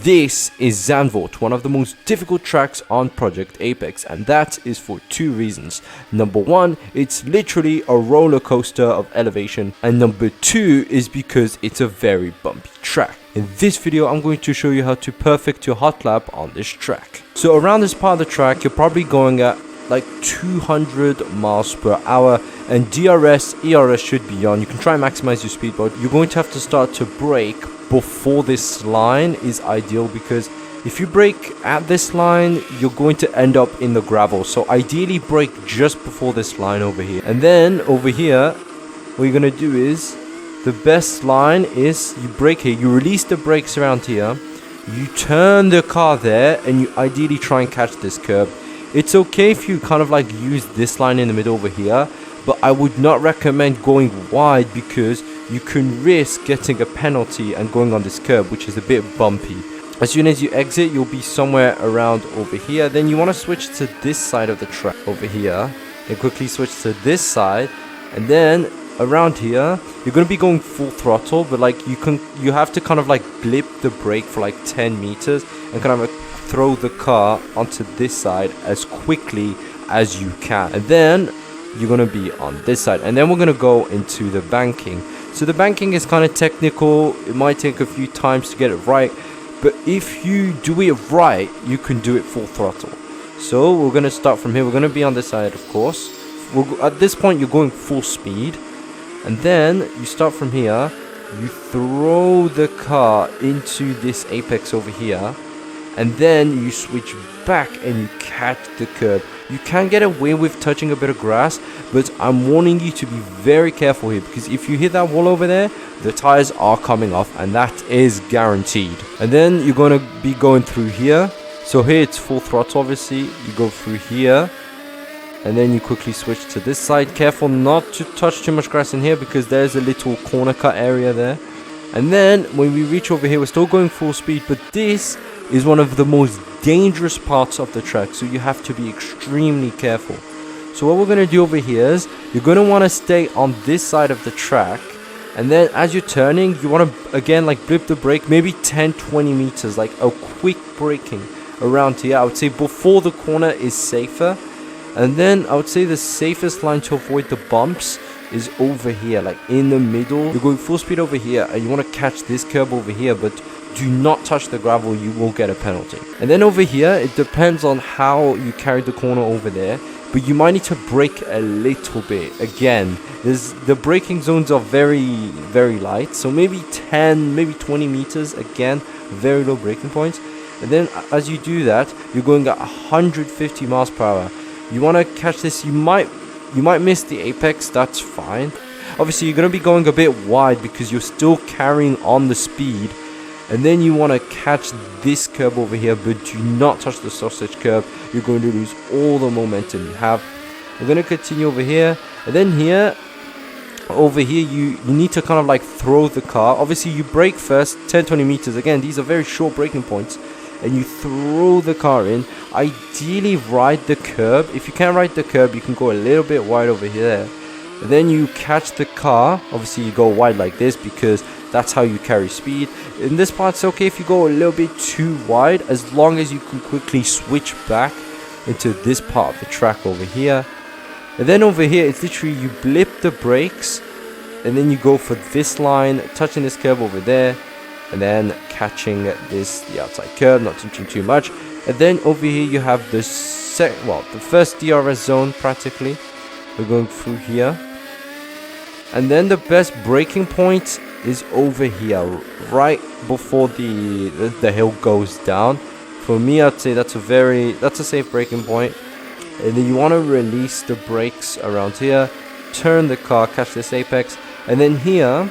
This is Zandvoort, one of the most difficult tracks on Project Apex, and that is for two reasons. Number one, it's literally a roller coaster of elevation, and number two is because it's a very bumpy track. In this video, I'm going to show you how to perfect your Hotlap on this track. So around this part of the track, you're probably going at like 200 miles per hour, and DRS, ERS should be on. You can try and maximize your speed, but you're going to have to start to brake before this line is ideal, because if you brake at this line, you're going to end up in the gravel. So ideally brake just before this line over here. And then over here, what you're going to do is, the best line is you brake here, you release the brakes around here, you turn the car there, and you ideally try and catch this curb. It's okay if you kind of like use this line in the middle over here, but I would not recommend going wide because you can risk getting a penalty and going on this curb, which is a bit bumpy. As soon as you exit, you'll be somewhere around over here. Then you want to switch to this side of the track over here, and quickly switch to this side, and then around here you're going to be going full throttle, but like you have to kind of like blip the brake for like 10 meters and kind of like throw the car onto this side as quickly as you can, and then you're going to be on this side. And then we're going to go into the banking. So the banking is kind of technical, it might take a few times to get it right, but if you do it right, you can do it full throttle. So we're going to start from here. We're going to be on this side, of course. At this point you're going full speed, and then you start from here, you throw the car into this apex over here, and then you switch back and you catch the curb. You can get away with touching a bit of grass, but I'm warning you to be very careful here, because if you hit that wall over there, the tires are coming off, and that is guaranteed. And then you're going to be going through here. So here it's full throttle, obviously. You go through here, and then you quickly switch to this side. Careful not to touch too much grass in here, because there's a little corner cut area there. And then when we reach over here, we're still going full speed, but this is one of the most dangerous parts of the track, so you have to be extremely careful. So what we're going to do over here is, you're going to want to stay on this side of the track, and then as you're turning, you want to again like blip the brake, maybe 10-20 meters, like a quick braking around here. I would say before the corner is safer, and then I would say the safest line to avoid the bumps is over here, like in the middle. You're going full speed over here, and you want to catch this curb over here, but do not touch the gravel, you will get a penalty. And then over here, it depends on how you carry the corner over there, but you might need to brake a little bit. Again, the braking zones are very, very light, so maybe 10, maybe 20 meters, again, very low braking points. And then as you do that, you're going at 150 miles per hour. You want to catch this, you might miss the apex, that's fine. Obviously, you're going to be going a bit wide because you're still carrying on the speed. And then you want to catch this curb over here, but do not touch the sausage curb. You're going to lose all the momentum you have. We're going to continue over here. And then here, over here, you need to kind of like throw the car. Obviously, you brake first, 10-20 meters. Again, these are very short braking points. And you throw the car in. Ideally, ride the curb. If you can't ride the curb, you can go a little bit wide over here. And then you catch the car. Obviously, you go wide like this because that's how you carry speed. In this part, it's okay if you go a little bit too wide, as long as you can quickly switch back into this part of the track over here. And then over here, it's literally you blip the brakes, and then you go for this line, touching this curb over there, and then catching the outside curb, not touching too much. And then over here, you have the first DRS zone practically. We're going through here. And then the best braking point is over here, right before the hill goes down. For me, I'd say that's a safe braking point. And then you want to release the brakes around here, turn the car, catch this apex, and then here,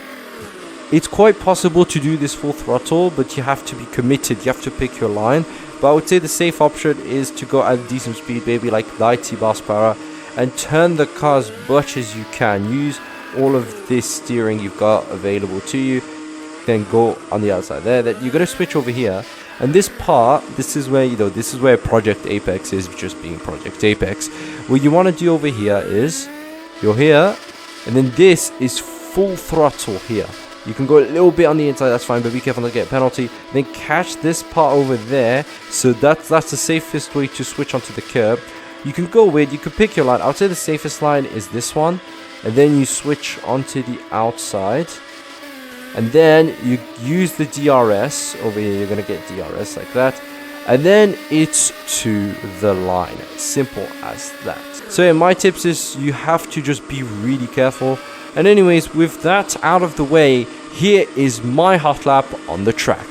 it's quite possible to do this full throttle, but you have to be committed. You have to pick your line. But I would say the safe option is to go at a decent speed, maybe like 90 miles per hour, and turn the car as much as you can. Use all of this steering you've got available to you, then go on the outside there. That you're going to switch over here, and this part, this is where Project Apex is just being Project Apex. What you want to do over here is you're here, and then this is full throttle here. You can go a little bit on the inside, that's fine, but be careful not to get a penalty. Then catch this part over there. So that's the safest way to switch onto the curb. You can go with, you can pick your line. I would say the safest line is this one. And then you switch onto the outside. And then you use the DRS. Over here, you're going to get DRS like that. And then it's to the line. Simple as that. So yeah, my tips is you have to just be really careful. And anyways, with that out of the way, here is my hot lap on the track.